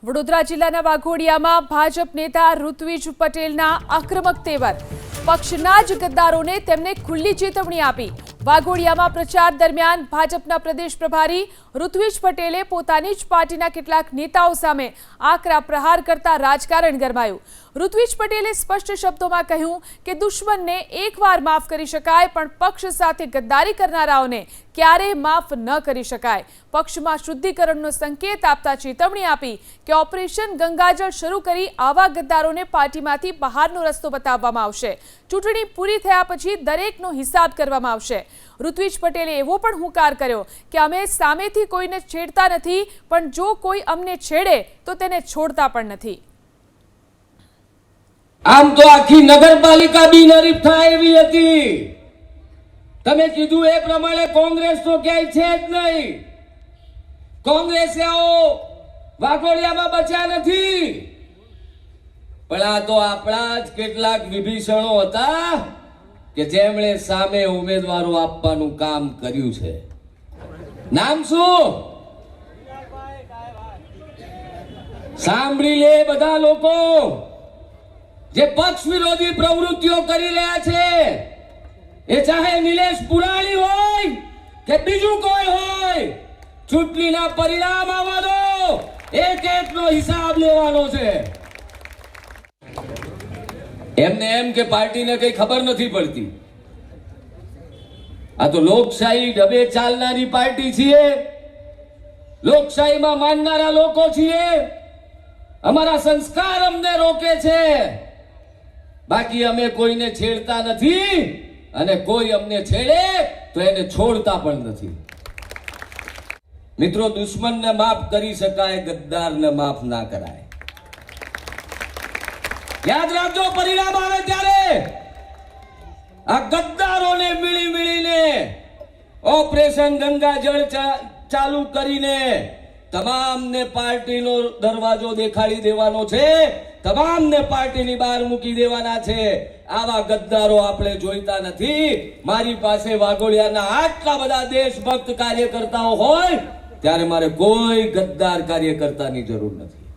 વડોદરા જિલ્લાના વાઘોડિયામાં ભાજપ નેતા ઋત્વિજ પટેલના આક્રમક તેવર, પક્ષના જ ગદ્દારોને તેમને ખુલ્લી ચેતવણી આપી। વાઘોડિયામાં પ્રચાર દરમિયાન ભાજપના પ્રદેશ પ્રભારી ઋત્વિજ પટેલે પોતાની જ પાર્ટીના કેટલાક નેતાઓ સામે આકરા પ્રહાર કરતા રાજકારણ ગરમાયું। ઋત્વિજ પટેલે સ્પષ્ટ શબ્દોમાં કહ્યું કે દુશ્મનને એકવાર માફ કરી શકાય, પણ પક્ષ સાથે ગદ્દારી કરનારાઓને ક્યારેય માફ ન કરી શકાય। પક્ષમાં શુદ્ધિકરણનો સંકેત આપતા ચેતવણી આપી કે ઓપરેશન ગંગાજળ શરૂ કરી આવા ગદ્દારોને પાર્ટીમાંથી બહારનો રસ્તો બતાવવામાં આવશે। ચૂંટણી પૂરી થયા પછી દરેકનો હિસાબ કરવામાં આવશે। ઋત્વિજ પટેલે એવો પણ હુંકાર કર્યો કે અમે સામેથી કોઈને છેડતા નથી, પણ જો કોઈ અમને છેડે તો તેને છોડતા પણ નથી। આમ તો આખી નગરપાલિકા બિનહરીફ થાય એવી હતી। તમે કીધું એ પ્રમાણે કોંગ્રેસ તો ક્યાંય છે જ નહીં। કોંગ્રેસીઓ વાઘોડિયામાં બચ્યા નથી, પણ આ તો આપણા જ કેટલાક વિભીષણો હતા કે જેમણે સામે ઉમેદવારો આપવાનું કામ કર્યું છે। નામ શું? સાંભળી લે બધા લોકો જે પક્ષ વિરોધી પ્રવૃત્તિઓ કરી રહ્યા છે, એ ચાહે નિલેશ પુરાણી હોય કે બીજું કોઈ હોય, ચૂંટણીના પરિણામ આવવા દો, એક એકનો હિસાબ લેવાનો છે। એમને એમ કે પાર્ટીને કઈ ખબર નથી પડતી। આ તો લોકશાહી ઢબે ચાલનારી પાર્ટી છીએ, લોકશાહીમાં માનનારા લોકો છીએ। અમારા સંસ્કાર અમને રોકે છે, બાકી અમે કોઈને છેડતા નથી, અને કોઈ અમને છેડે તો એને છોડતા પણ નથી। મિત્રો, દુશ્મનને માફ કરી શકાય, ગદ્દારને માફ ના કરાય। યાદ રાખજો, પરિણામ આવે ત્યારે આ ગદ્દારોને મિળી મિળીને ઓપરેશન ગંગાજળ ચાલુ કરીને તમામને પાર્ટીનો દરવાજો દેખાડી દેવાનો છે, તમામને પાર્ટીની બહાર મૂકી દેવાના છે। આવા ગદ્દારો આપણે જોઈતા નથી। મારી પાસે વાઘોડિયાના આટલા બધા દેશભક્ત કાર્યકર્તાઓ હોય ત્યારે મારે કોઈ ગદ્દાર કાર્યકર્તાની જરૂર નથી।